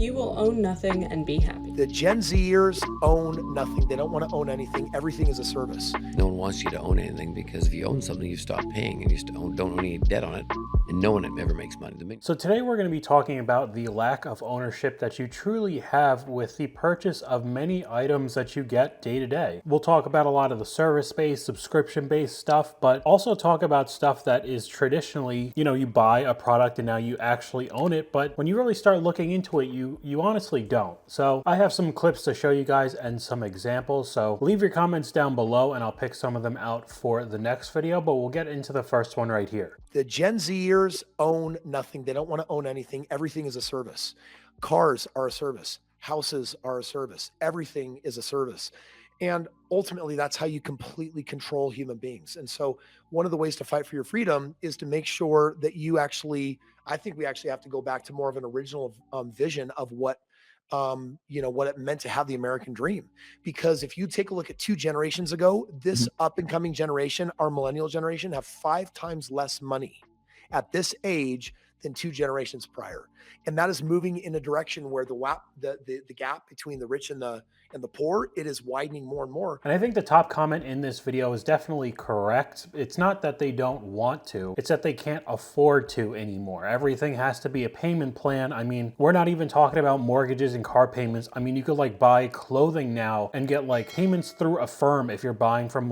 You will own nothing and be happy. The Gen Zers own nothing. They don't want to own anything. Everything is a service. No one wants you to own anything, because if you own something, you stop paying and you don't own any debt on it, and no one ever makes money. So today we're going to be talking about the lack of ownership that you truly have with the purchase of many items that you get day to day. We'll talk about a lot of the service-based, subscription-based stuff, but also talk about stuff that is traditionally, you buy a product and now you actually own it, but when you really start looking into it, you honestly don't. So I have some clips to show you guys and some examples, so leave your comments down below and I'll pick some of them out for the next video, but we'll get into the first one right here. The Gen Zers own nothing. They don't want to own anything. Everything is a service. Cars are a service. Houses are a service. Everything is a service. And ultimately, that's how you completely control human beings. And so one of the ways to fight for your freedom is to make sure that I think we actually have to go back to more of an original vision of what it meant to have the American dream. Because if you take a look at 2 generations ago, this up and coming generation, our millennial generation, have 5 times less money at this age than 2 generations prior. And that is moving in a direction where the gap between the rich and the poor, it is widening more and more. And I think the top comment in this video is definitely correct. It's not that they don't want to, it's that they can't afford to anymore. Everything has to be a payment plan. I mean, we're not even talking about mortgages and car payments. I mean, you could buy clothing now and get payments through Affirm if you're buying from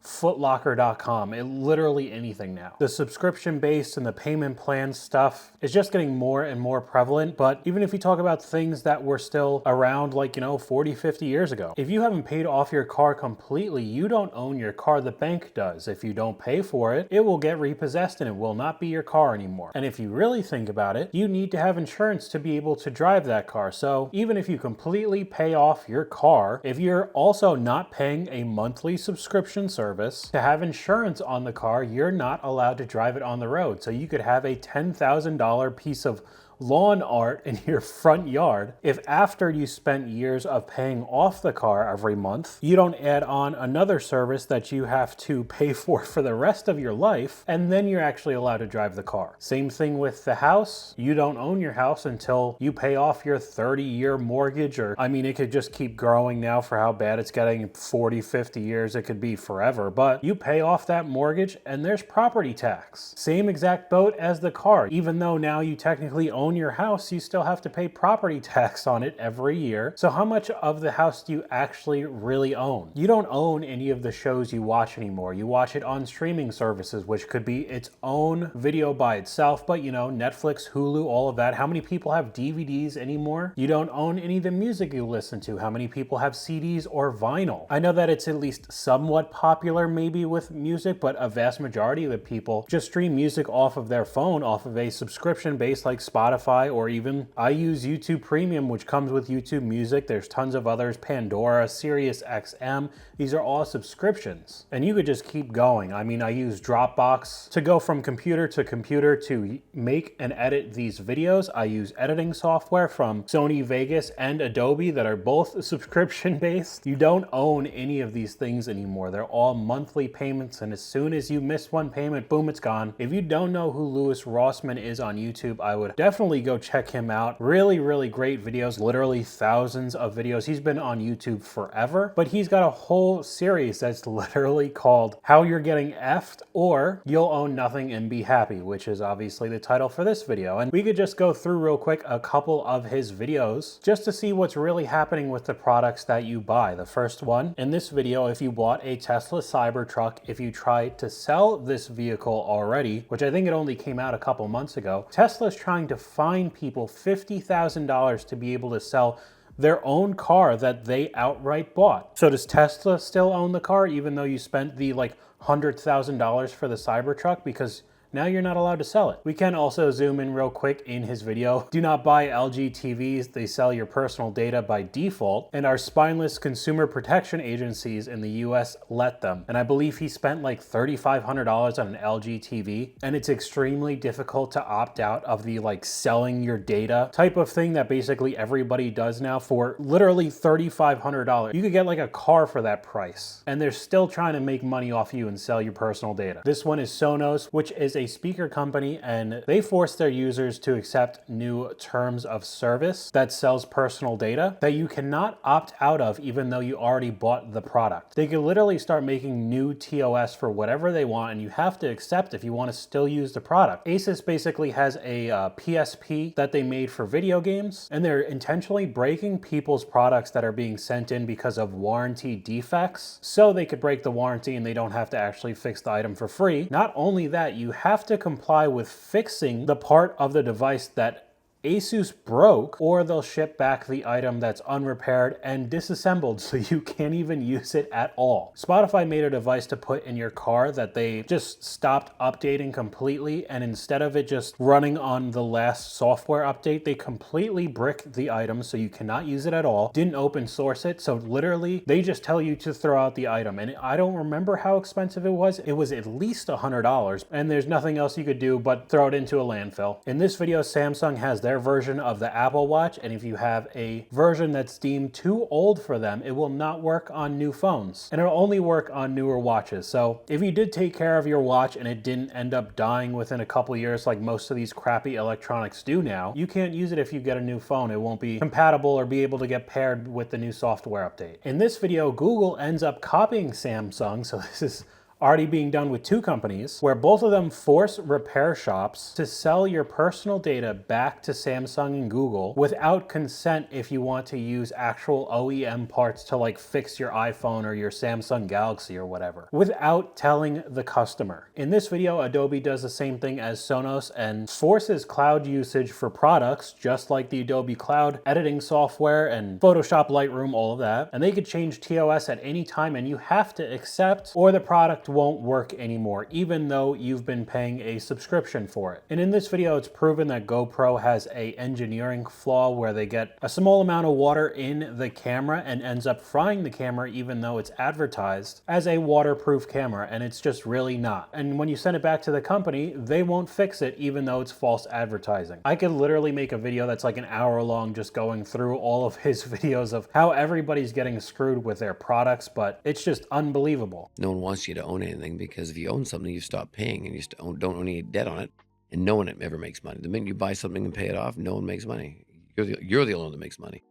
footlocker.com. Literally anything now. The subscription based and the payment plan stuff is just getting more and more prevalent. But even if you talk about things that were still around 40, 50 years ago, if you haven't paid off your car completely, you don't own your car, the bank does. If you don't pay for it, it will get repossessed and it will not be your car anymore. And if you really think about it, you need to have insurance to be able to drive that car. So even if you completely pay off your car, if you're also not paying a monthly subscription service to have insurance on the car, you're not allowed to drive it on the road. So you could have a $10,000 piece of lawn art in your front yard. If after you spent years of paying off the car every month, you don't add on another service that you have to pay for the rest of your life, and then you're actually allowed to drive the car. Same thing with the house. You don't own your house until you pay off your 30-year mortgage, or it could just keep growing now for how bad it's getting. 40, 50 years, it could be forever, but you pay off that mortgage and there's property tax. Same exact boat as the car. Even though now you technically own your house, you still have to pay property tax on it every year. So how much of the house do you actually really own? You don't own any of the shows you watch anymore. You watch it on streaming services, which could be its own video by itself, but Netflix, Hulu, all of that. How many people have DVDs anymore? You don't own any of the music you listen to. How many people have CDs or vinyl? I know that it's at least somewhat popular maybe with music, but a vast majority of the people just stream music off of their phone, off of a subscription base like Spotify, or even I use YouTube Premium, which comes with YouTube Music. There's tons of others, Pandora, Sirius XM. These are all subscriptions. And you could just keep going. I use Dropbox to go from computer to computer to make and edit these videos. I use editing software from Sony Vegas and Adobe that are both subscription based. You don't own any of these things anymore. They're all monthly payments, and as soon as you miss one payment, boom, it's gone. If you don't know who Louis Rossmann is on YouTube, I would definitely go check him out. Really, really great videos, literally thousands of videos. He's been on YouTube forever, but he's got a whole series that's literally called How You're Getting Effed or You'll Own Nothing and Be Happy, which is obviously the title for this video. And we could just go through real quick a couple of his videos just to see what's really happening with the products that you buy. The first one in this video, if you bought a Tesla Cybertruck, if you tried to sell this vehicle already, which I think it only came out a couple months ago, Tesla's trying to fine people $50,000 to be able to sell their own car that they outright bought. So does Tesla still own the car even though you spent the $100,000 for the Cybertruck? Because now you're not allowed to sell it. We can also zoom in real quick in his video. Do not buy LG TVs. They sell your personal data by default, and our spineless consumer protection agencies in the US let them. And I believe he spent $3,500 on an LG TV, and it's extremely difficult to opt out of the selling your data type of thing that basically everybody does now for literally $3,500. You could get a car for that price, and they're still trying to make money off you and sell your personal data. This one is Sonos, which is a speaker company, and they force their users to accept new terms of service that sells personal data that you cannot opt out of even though you already bought the product. They could literally start making new TOS for whatever they want, and you have to accept if you want to still use the product. Asus basically has a PSP that they made for video games, and they're intentionally breaking people's products that are being sent in because of warranty defects, so they could break the warranty and they don't have to actually fix the item for free. Not only that, you have to comply with fixing the part of the device that Asus broke, or they'll ship back the item that's unrepaired and disassembled, so you can't even use it at all. Spotify made a device to put in your car that they just stopped updating completely, and instead of it just running on the last software update, they completely bricked the item so you cannot use it at all, didn't open source it, so literally they just tell you to throw out the item. And I don't remember how expensive it was. It was at least $100, and there's nothing else you could do but throw it into a landfill. In this video, Samsung has their version of the Apple Watch, and if you have a version that's deemed too old for them, it will not work on new phones, and it'll only work on newer watches. So if you did take care of your watch and it didn't end up dying within a couple years like most of these crappy electronics do now, you can't use it if you get a new phone. It won't be compatible or be able to get paired with the new software update. In this video, Google ends up copying Samsung, so this is already being done with two companies, where both of them force repair shops to sell your personal data back to Samsung and Google without consent if you want to use actual OEM parts to like fix your iPhone or your Samsung Galaxy or whatever, without telling the customer. In this video, Adobe does the same thing as Sonos and forces cloud usage for products just like the Adobe Cloud editing software and Photoshop, Lightroom, all of that. And they could change TOS at any time, and you have to accept, or the product won't work anymore, even though you've been paying a subscription for it. And in this video, it's proven that GoPro has an engineering flaw where they get a small amount of water in the camera and ends up frying the camera, even though it's advertised as a waterproof camera, and it's just really not. And when you send it back to the company, they won't fix it, even though it's false advertising. I could literally make a video that's like an hour long just going through all of his videos of how everybody's getting screwed with their products, but it's just unbelievable. No one wants you to own anything, because if you own something, you stop paying and you don't own any debt on it, and no one ever makes money. The minute you buy something and pay it off, no one makes money. You're the only one that makes money.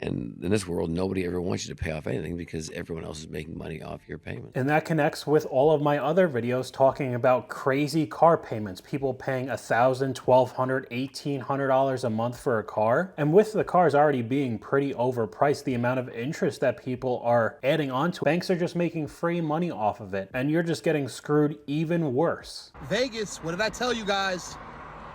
And in this world, nobody ever wants you to pay off anything because everyone else is making money off your payment. And that connects with all of my other videos talking about crazy car payments. People paying $1,000, $1,200, $1,800 a month for a car. And with the cars already being pretty overpriced, the amount of interest that people are adding onto it, banks are just making free money off of it. And you're just getting screwed even worse. Vegas, what did I tell you guys?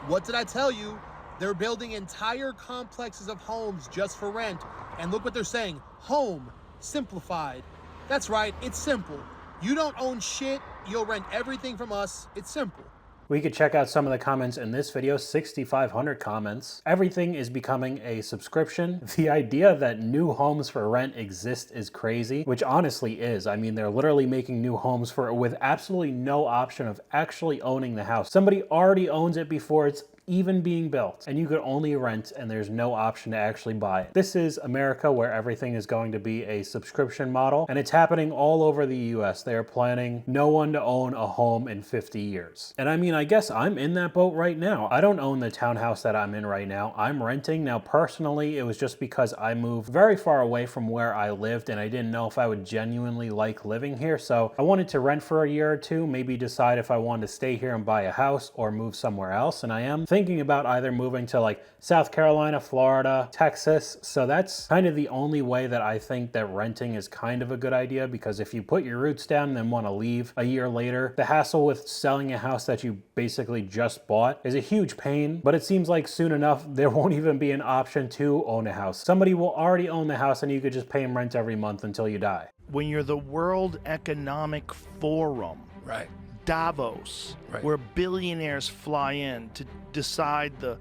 What did I tell you? They're building entire complexes of homes just for rent. And look what they're saying, home simplified. That's right, it's simple. You don't own shit, you'll rent everything from us. It's simple. We could check out some of the comments in this video, 6,500 comments. Everything is becoming a subscription. The idea that new homes for rent exist is crazy, which honestly is. I mean, they're literally making new homes with absolutely no option of actually owning the house. Somebody already owns it before it's even being built, and you could only rent and there's no option to actually buy it. This is America, where everything is going to be a subscription model, and it's happening all over the US. They are planning no one to own a home in 50 years. And I mean, I guess I'm in that boat right now. I don't own the townhouse that I'm in right now. I'm renting. Now, personally, it was just because I moved very far away from where I lived and I didn't know if I would genuinely like living here. So I wanted to rent for a year or two, maybe decide if I wanted to stay here and buy a house or move somewhere else. And I am thinking about either moving to like South Carolina, Florida, Texas. So that's kind of the only way that I think that renting is kind of a good idea, because if you put your roots down and then want to leave a year later, the hassle with selling a house that you basically just bought is a huge pain. But it seems like soon enough there won't even be an option to own a house. Somebody will already own the house and you could just pay them rent every month until you die. When you're the World Economic Forum, Right. Davos, Right. where billionaires fly in to decide the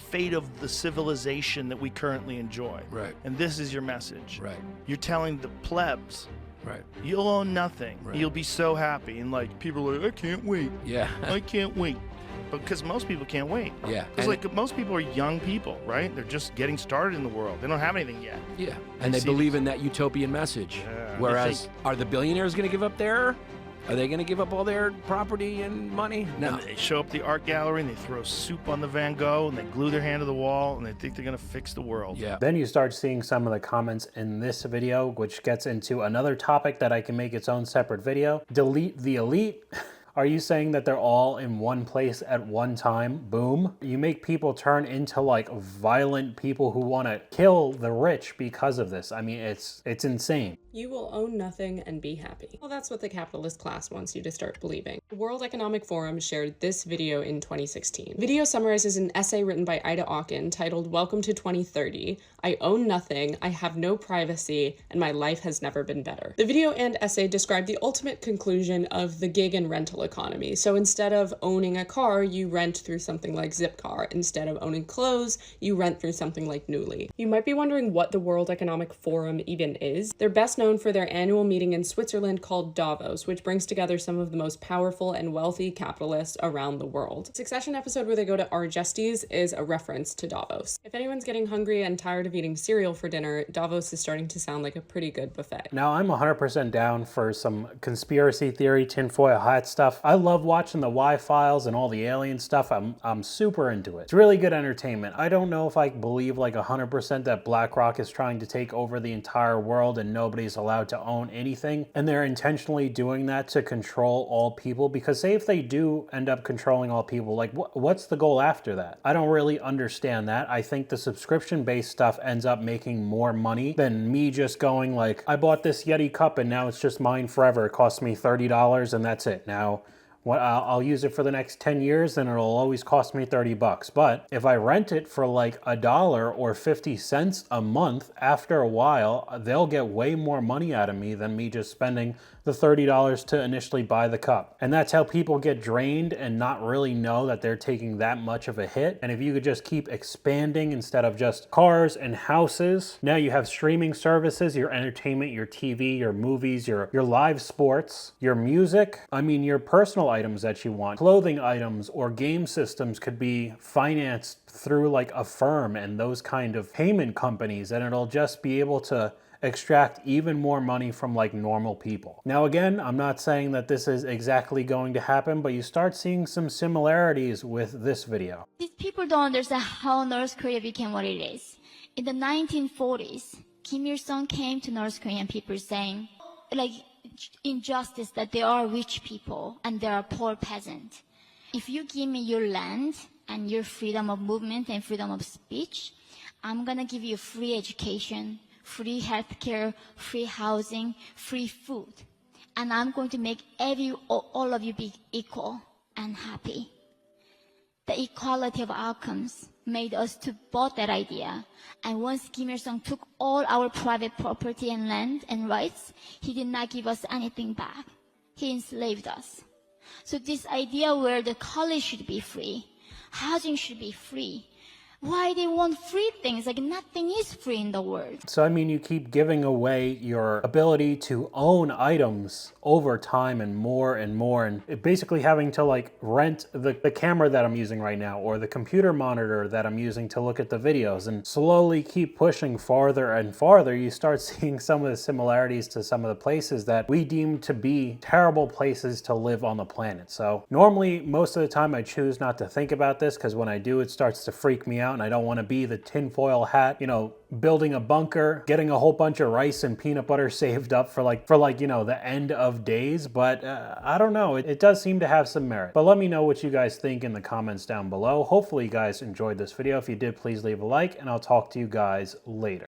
fate of the civilization that we currently enjoy. Right. And this is your message. Right. You're telling the plebs, Right. you'll own nothing. Right. You'll be so happy. And like, people are like, I can't wait. Yeah. I can't wait. Because most people can't wait. Yeah. Because like most people are young people, right? They're just getting started in the world. They don't have anything yet. Yeah, and they see believe this- in that utopian message. Yeah. Whereas, They are the billionaires going to give up their Are they going to give up all their property and money? No. And they show up at the art gallery and they throw soup on the Van Gogh and they glue their hand to the wall and they think they're going to fix the world. Yeah. Then you start seeing some of the comments in this video, which gets into another topic that I can make its own separate video. Delete the elite. Are you saying that they're all in one place at one time? Boom. You make people turn into like violent people who want to kill the rich because of this. I mean, it's insane. You will own nothing and be happy. Well, that's what the capitalist class wants you to start believing. The World Economic Forum shared this video in 2016. The video summarizes an essay written by Ida Auken titled "Welcome to 2030. I own nothing, I have no privacy, and my life has never been better." The video and essay describe the ultimate conclusion of the gig and rental economy. So instead of owning a car, you rent through something like Zipcar. Instead of owning clothes, you rent through something like Nuuly. You might be wondering what the World Economic Forum even is. They're best known for their annual meeting in Switzerland called Davos, which brings together some of the most powerful and wealthy capitalists around the world. The Succession episode where they go to Argestes is a reference to Davos. If anyone's getting hungry and tired of eating cereal for dinner, Davos is starting to sound like a pretty good buffet. Now, I'm 100% down for some conspiracy theory, tinfoil hat stuff. I love watching the Y-Files and all the alien stuff. I'm super into it. It's really good entertainment. I don't know if I believe like 100% that BlackRock is trying to take over the entire world and nobody's allowed to own anything, and they're intentionally doing that to control all people, because say if they do end up controlling all people, like what's the goal after that? I don't really understand that. I think the subscription-based stuff ends up making more money than me just going like, I bought this Yeti cup and now it's just mine forever. It cost me $30 and that's it. Now I'll use it for the next 10 years and it'll always cost me $30. But if I rent it for like $1 or 50 cents a month, after a while, they'll get way more money out of me than me just spending the $30 to initially buy the cup. And that's how people get drained and not really know that they're taking that much of a hit. And if you could just keep expanding instead of just cars and houses, now you have streaming services, your entertainment, your TV, your movies, your live sports, your music. I mean, your personal items that you want, clothing items or game systems could be financed through like a firm and those kind of payment companies, and it'll just be able to extract even more money from like normal people. Now again, I'm not saying that this is exactly going to happen, but you start seeing some similarities with this video. These people don't understand how North Korea became what it is. In the 1940s, Kim Il-sung came to North Korean people saying, like, injustice that there are rich people and there are poor peasants. If you give me your land and your freedom of movement and freedom of speech, I'm gonna give you free education, free healthcare, free housing, free food. And I'm going to make all of you be equal and happy. The equality of outcomes made us to bought that idea. And once Kim Il-sung took all our private property and land and rights, he did not give us anything back. He enslaved us. So this idea where the college should be free, housing should be free, why they want free things? Like nothing is free in the world. So I mean, you keep giving away your ability to own items over time and more, and basically having to like rent the camera that I'm using right now or the computer monitor that I'm using to look at the videos, and slowly keep pushing farther and farther. You start seeing some of the similarities to some of the places that we deem to be terrible places to live on the planet. So normally, most of the time I choose not to think about this, because when I do, it starts to freak me out. And I don't want to be the tinfoil hat, you know, building a bunker, getting a whole bunch of rice and peanut butter saved up for like, you know, the end of days. But I don't know. It does seem to have some merit. But let me know what you guys think in the comments down below. Hopefully you guys enjoyed this video. If you did, please leave a like, and I'll talk to you guys later.